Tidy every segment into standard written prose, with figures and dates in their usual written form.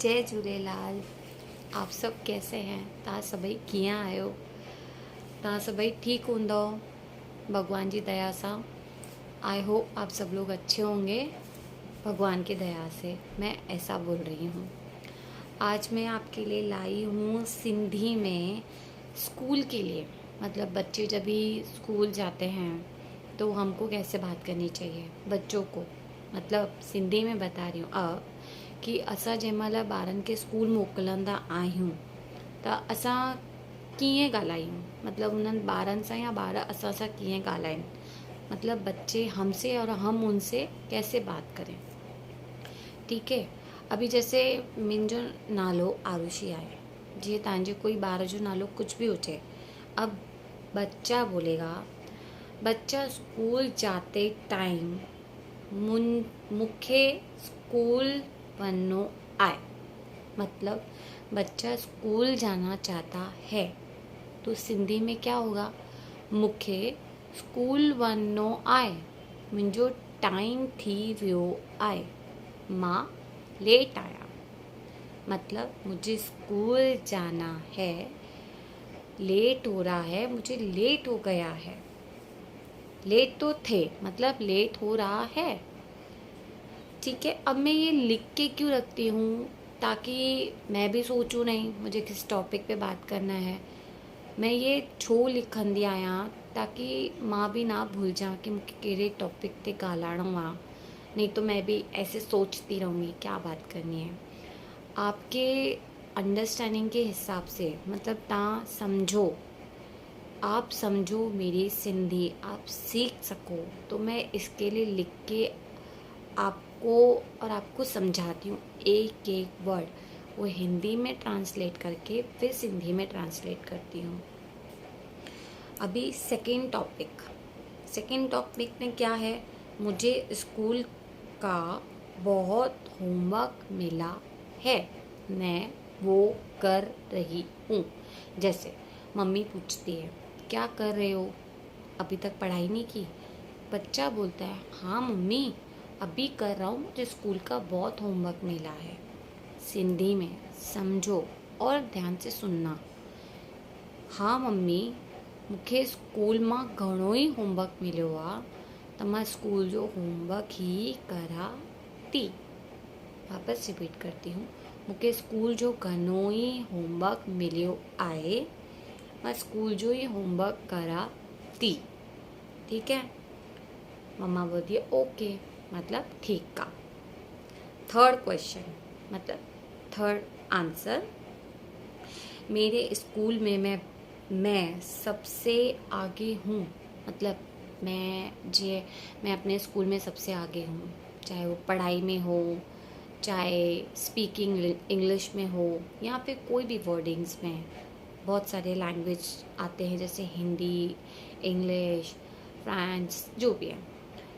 जय झूलेलाल। आप सब कैसे हैं? तव्हां सभई कीअं आहियो? तव्हां सभई ठीक हूंदो भगवान की दया से। आई होप आप सब लोग अच्छे होंगे भगवान की दया से। मैं ऐसा बोल रही हूँ। आज मैं आपके लिए लाई हूँ सिंधी में स्कूल के लिए, मतलब बच्चे जब भी स्कूल जाते हैं तो हमको कैसे बात करनी चाहिए बच्चों को। मतलब सिंधी में बता रही हूँ अब कि असां जंहिंमहिल ॿारनि खे स्कूल मोकिलंदा आहियूं त असां कीअं ॻाल्हायूं, मतलब उन्हनि ॿारनि सां या ॿार असां सां कीअं ॻाल्हाइनि, मतलब बच्चे हमसे और हम उनसे कैसे बात करें। ठीक है। अभी जैसे मुंहिंजो नालो आरुषि आहे, जीअं तव्हांजे कोई ॿार जो नालो कुछ भी हुजे। अब बच्चा बोलेगा, बच्चा स्कूल जाते टाइम मूंखे स्कूल वञो आहे। मतलब बच्चा स्कूल जाना चाहता है तो सिंधी में क्या होगा, मूंखे स्कूल वञो आहे, मुंहिंजो टाइम थी वियो आहे, मां लेट आया। मतलब मुझे स्कूल जाना है, लेट हो रहा है, मुझे लेट हो गया है। लेट तो थे, मतलब लेट हो रहा है। ठीक है। अब मैं ये लिख के क्यों रखती हूँ, ताकि मैं भी सोचूं नहीं मुझे किस टॉपिक पे बात करना है। मैं ये छो लिखंदी आहियां ताकि मां भी ना भूल जाऊँ कि मुझे कहिड़े टॉपिक ते ॻाल्हाइणो आहे। नहीं तो मैं भी ऐसे सोचती रहूँगी क्या बात करनी है। आपके अंडरस्टैंडिंग के हिसाब से, मतलब तव्हां समझो, आप समझो मेरी सिंधी, आप सीख सको, तो मैं इसके लिए लिख के आपको और आपको समझाती हूँ एक एक वर्ड, वो हिंदी में ट्रांसलेट करके फिर सिंधी में ट्रांसलेट करती हूँ। अभी सेकेंड टॉपिक में क्या है, मुझे स्कूल का बहुत होमवर्क मिला है, मैं वो कर रही हूँ। जैसे मम्मी पूछती है क्या कर रहे हो, अभी तक पढ़ाई नहीं की। बच्चा बोलता है हाँ मम्मी अभी कर रहा हूँ, मुझे स्कूल का बहुत होमवर्क मिला है। सिंधी में समझो और ध्यान से सुनना। हाँ मम्मी मूंखे स्कूल मां घणो ई होमवर्क मिलियो आहे, त मां स्कूल जो होमवर्क ही करा थी। वापस रिपीट करती हूँ, मूंखे स्कूल जो घणो ई होमवर्क मिलियो आहे, मां स्कूल जो ही होमवर्क करा थी। ठीक है। मम्मा बोलती है ओके, मतलब ठीक का। थर्ड क्वेश्चन, मतलब थर्ड आंसर, मेरे स्कूल में मैं सबसे आगे हूँ। मतलब मैं अपने स्कूल में सबसे आगे हूँ, चाहे वो पढ़ाई में हो, चाहे स्पीकिंग इंग्लिश में हो, या फिर कोई भी वर्डिंग्स में। बहुत सारे लैंग्वेज आते हैं जैसे हिंदी, इंग्लिश, फ्रेंच, जो भी है।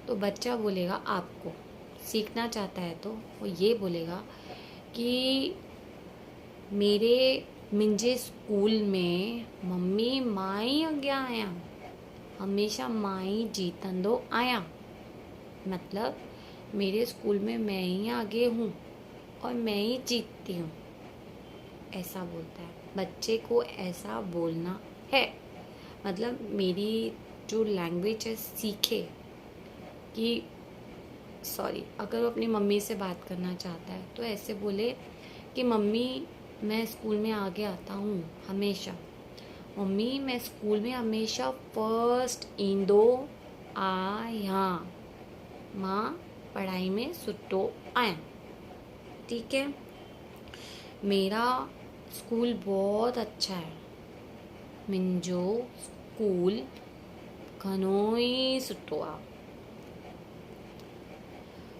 तो बच्चा बोलेगा, आपको सीखना चाहता है तो वो ये बोलेगा कि मुंहिंजे स्कूल में मम्मी मां ई अॻियां आहियां, हमेशा मां ही जीतंदो आहियां। मतलब मेरे स्कूल में मैं ही आगे हूँ और मैं ही जीतती हूँ, ऐसा बोलता है। बच्चे को ऐसा बोलना है। मतलब मेरी जो लैंग्वेज है सीखे कि सॉरी, अगर वो अपनी मम्मी से बात करना चाहता है तो ऐसे बोले कि मम्मी मैं स्कूल में आगे आता हूँ हमेशा, मम्मी मैं स्कूल में हमेशा फर्स्ट ईंदो आहियां, मां पढ़ाई में सुठो आहियां। ठीक है। मेरा स्कूल बहुत अच्छा है, मुंहिंजो स्कूल घणो ई सुठो आहे,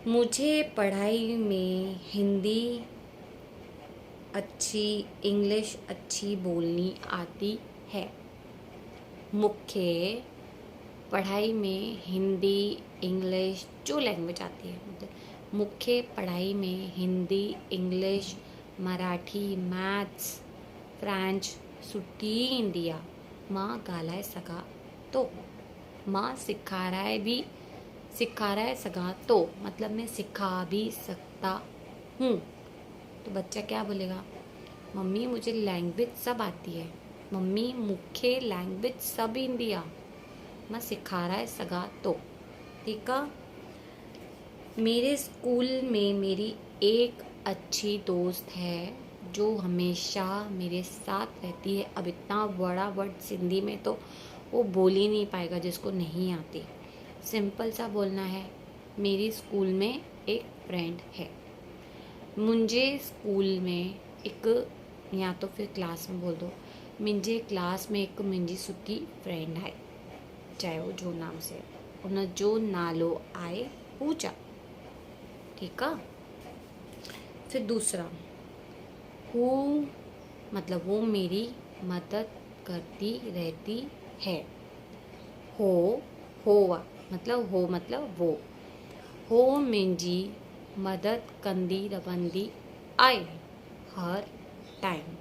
मुझे पढ़ाई में हिंदी अच्छी, इंग्लिश अच्छी बोलनी आती है। मुझे पढ़ाई में हिंदी, इंग्लिश जो लैंग्वेज आती है, मतलब मुझे पढ़ाई में Hindi, English, Marathi, maths, French सुठी ईंदी आहे, मां ॻाल्हाए सघां तो, मां सिखाराए सघां तो, मतलब मैं सिखा भी सकता हूँ। तो बच्चा क्या बोलेगा, मम्मी मुझे लैंग्वेज सब आती है, मम्मी मुख्य लैंग्वेज सब हिंदी आ, मैं सिखा रहा है सगा तो। ठीक है। मेरे स्कूल में मेरी एक अच्छी दोस्त है जो हमेशा मेरे साथ रहती है। अब इतना बड़ा वर्ड सिंधी में तो वो बोल ही नहीं पाएगा जिसको नहीं आती। सिंपल सा बोलना है, मेरी स्कूल में एक फ्रेंड है। मुझे स्कूल में एक, या तो फिर क्लास में बोल दो, मुझे क्लास में एक मुंहिंजी सुठी फ्रेंड है, चाहे वो जो नाम से, उन जो नालो आए पूजा। ठीक है। फिर दूसरा, हु मतलब वो मेरी मदद करती रहती है। हो होवा मतलब हो मतलब वो मुंहिंजी मदद कंदी रहंदी आहे हर टाइम।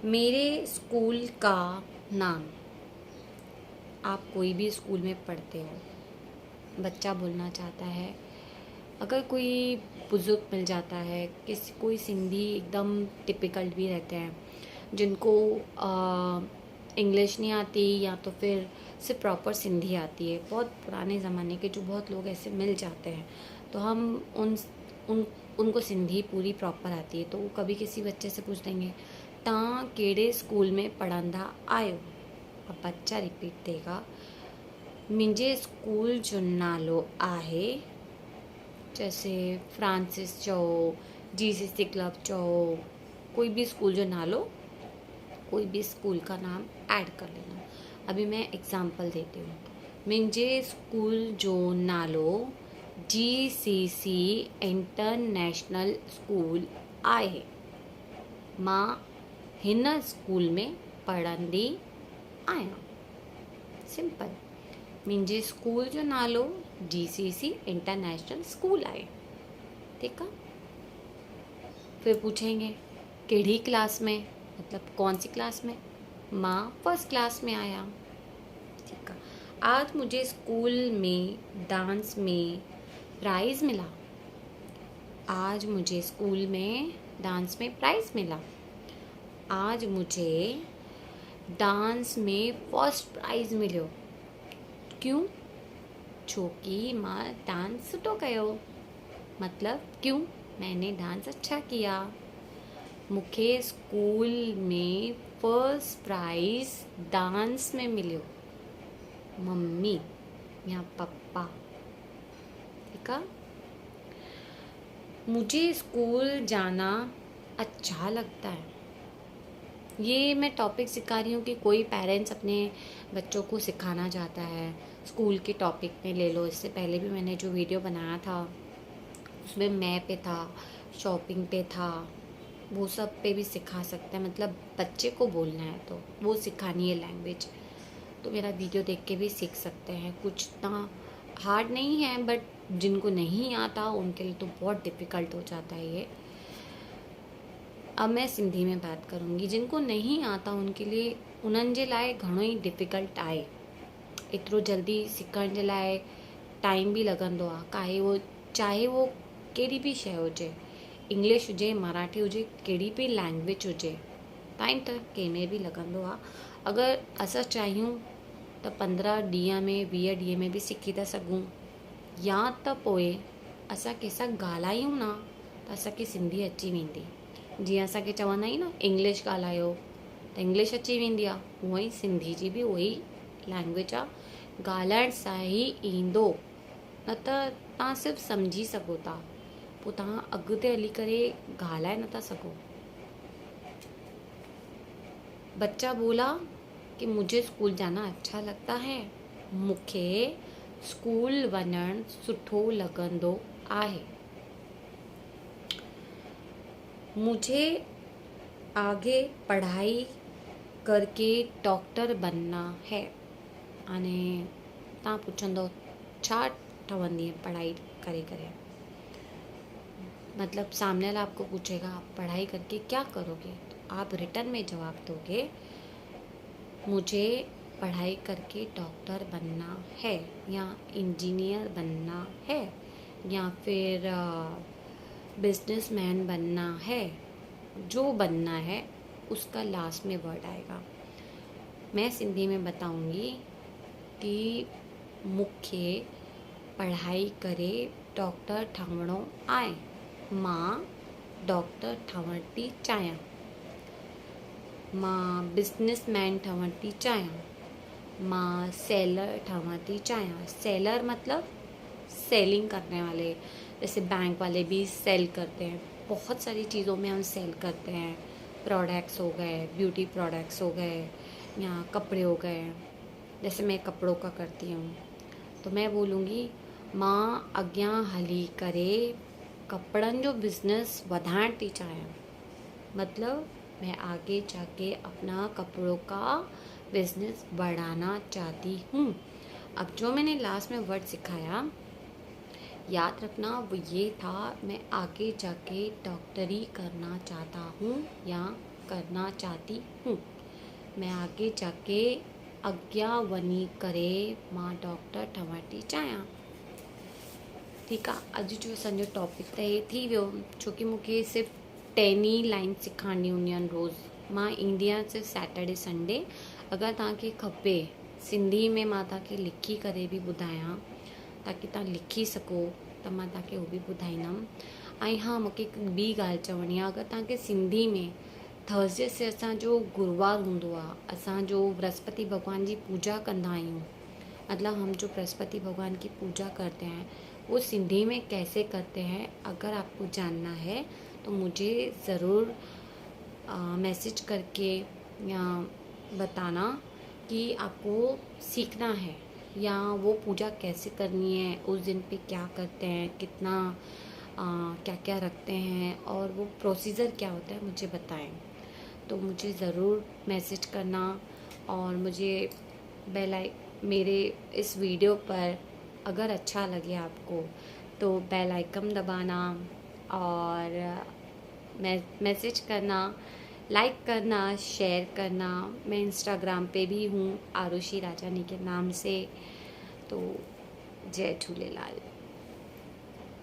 मेरे स्कूल का नाम, आप कोई भी स्कूल में पढ़ते हो, बच्चा बोलना चाहता है, अगर कोई बुजुर्ग मिल जाता है, किसी कोई सिंधी एकदम टिपिकल भी रहते हैं जिनको इंग्लिश नहीं आती या तो फिर सिर्फ प्रॉपर सिंधी आती है, बहुत पुराने ज़माने के जो बहुत लोग ऐसे मिल जाते हैं, तो हम उन उनको सिंधी पूरी प्रॉपर आती है, तो वो कभी किसी बच्चे से पूछ देंगे, तव्हां कहिड़े स्कूल में पढ़ंदा आयो। अब बच्चा रिपीट देगा, मुंहिंजे स्कूल जो नालो आहे, जैसे फ्रांसिस चओ, जीसीसी क्लब चओ, कोई भी स्कूल जो नालो, कोई भी स्कूल का नाम ऐड कर लेना। अभी मैं एग्जांपल देती हूँ। मुंहिंजे स्कूल जो नालो जीसीसी इंटरनेशनल स्कूल आहे। मां हिन स्कूल में पढ़ंदी आहियां। सिंपल। मुंहिंजे स्कूल जो नालो जीसीसी इंटरनेशनल स्कूल आहे। ठीक है। फिर पूछेंगे कहिड़ी क्लास में, मतलब कौन सी क्लास में, मां फर्स्ट क्लास में आया। ठीक है। आज मुझे स्कूल में डांस में प्राइज़ मिला। आज मुझे स्कूल में डांस में प्राइज़ मिला। आज मुझे डांस में फर्स्ट प्राइज़ मिलियो। क्यों? छोकी मां डांस सुठो कयो। मतलब क्यों? मैंने डांस अच्छा किया। मूंखे स्कूल में फर्स्ट प्राइज़ डांस में मिलियो। मम्मी या पापा। ठीक है। मुझे स्कूल जाना अच्छा लगता है। ये मैं टॉपिक सिखा रही हूँ कि कोई पेरेंट्स अपने बच्चों को सिखाना चाहता है, स्कूल के टॉपिक में ले लो। इससे पहले भी मैंने जो वीडियो बनाया था उसमें मैप पे था, शॉपिंग पे था, वो सब पे भी सिखा सकते हैं। मतलब बच्चे को बोलना है तो वो सिखानी है लैंग्वेज, तो मेरा वीडियो देख के भी सीख सकते हैं। कुछ इतना हार्ड नहीं है, बट जिनको नहीं आता उनके लिए तो बहुत डिफ़िकल्ट हो जाता है ये। अब मैं सिंधी में बात करूँगी। जिनको नहीं आता उनके लिए, उन्हनि जे लाइ घणो ई डिफ़िकल्ट आहे। एतिरो जल्दी सिखण जे लाइ टाइम बि लॻंदो आहे। चाहे वो कहिड़ी बि शइ हुजे, इंग्लिश हुजे, मराठी हुजे, कहिड़ी बि लैंग्वेज हुजे, टाइम त कंहिंमें बि लॻंदो आहे। अगरि असां चाहियूं त 15 ॾींहं में 20 ॾींहं में बि सिखी था सघूं, या त पोइ असां कंहिंसां ॻाल्हायूं न त असांखे सिंधी अची वेंदी। जीअं असांखे चवंदा आहियूं न इंग्लिश ॻाल्हायो त इंग्लिश अची वेंदी आहे, हूअं ई सिंधी जी बि उहा ई लैंग्वेज आहे। ॻाल्हाइण सां ई ईंदो, न त तव्हां सिर्फ़ु सम्झी सघो था, पोइ तव्हां अॻिते हली करे ॻाल्हाए नथा सघो। बच्चा बोला कि मुझे स्कूल जाना अच्छा लगता है। मूंखे स्कूल वञणु सुठो लॻंदो आहे। मुझे आगे पढ़ाई करके डॉक्टर बनना है। अने तव्हां पुछंदो छा ठहंदी है पढ़ाई करे करे, मतलब सामने वाला आपको पूछेगा आप पढ़ाई करके क्या करोगे, तो आप रिटर्न में जवाब दोगे मुझे पढ़ाई करके डॉक्टर बनना है, या इंजीनियर बनना है, या फिर बिजनेसमैन बनना है, जो बनना है उसका लास्ट में वर्ड आएगा। मैं सिंधी में बताऊंगी कि मूंखे पढ़ाई करे डॉक्टर ठहणो आहे, मां डॉक्टर ठहण थी चाहियां, मां बिजनेसमैन ठहण थी चाहियां, मां सेलर ठहण थी चाहियां। सेलर मतलब सेलिंग करने वाले, जैसे बैंक वाले भी सेल करते हैं, बहुत सारी चीज़ों में हम सेल करते हैं। प्रोडक्ट्स हो गए, ब्यूटी प्रोडक्ट्स हो गए या कपड़े हो गए, जैसे मैं कपड़ों का करती हूँ तो मैं बोलूँगी मां अॻियां हली करे कपड़न जो बिज़नेस वधाइण थी चाहियां, मतलब मैं आगे जाके अपना कपड़ों का बिजनेस बढ़ाना चाहती हूँ। अब जो मैंने लास्ट में वर्ड सिखाया याद रखना, वो ये था मैं आगे जाके डॉक्टरी करना चाहता हूँ या करना चाहती हूँ। मैं आगे जाके अॻियां वञी करे मां डॉक्टर ठहण थी चाहियां। ठीकु आहे, अॼु जो असांजो टॉपिक त हे थी वियो, छोकी मूंखे सिर्फ़ु 10 ई लाइन सिखारणी हूंदियूं आहिनि रोज़ु। मां ईंदी आहियां सिर्फ़ु सैटरडे संडे। अगरि तव्हांखे खपे सिंधी में मां तव्हांखे लिखी करे बि ॿुधायां ताकी तव्हां लिखी सघो त मां तव्हांखे उहो बि ॿुधाईंदमि। ऐं हा, मूंखे हिकु ॿी ॻाल्हि चवणी आहे, अगरि तव्हांखे सिंधी में थर्सडे से असांजो गुरुवार हूंदो आहे, असांजो बृहस्पति भॻवान जी पूजा कंदा आहियूं, मतलब हम जो बृहस्पति भगवान की पूजा करते हैं वो सिंधी में कैसे करते हैं, अगर आपको जानना है तो मुझे ज़रूर मैसेज करके या बताना कि आपको सीखना है या वो पूजा कैसे करनी है, उस दिन पे क्या करते हैं, कितना क्या क्या रखते हैं और वो प्रोसीजर क्या होता है, मुझे बताएं। तो मुझे ज़रूर मैसेज करना और मुझे मेरे इस वीडियो पर अगर अच्छा लगे आपको तो बेल आइकन दबाना और मैसेज करना, लाइक करना, शेयर करना। मैं इंस्टाग्राम पे भी हूँ आरुषि राजानी के नाम से। तो जय झूलेलाल।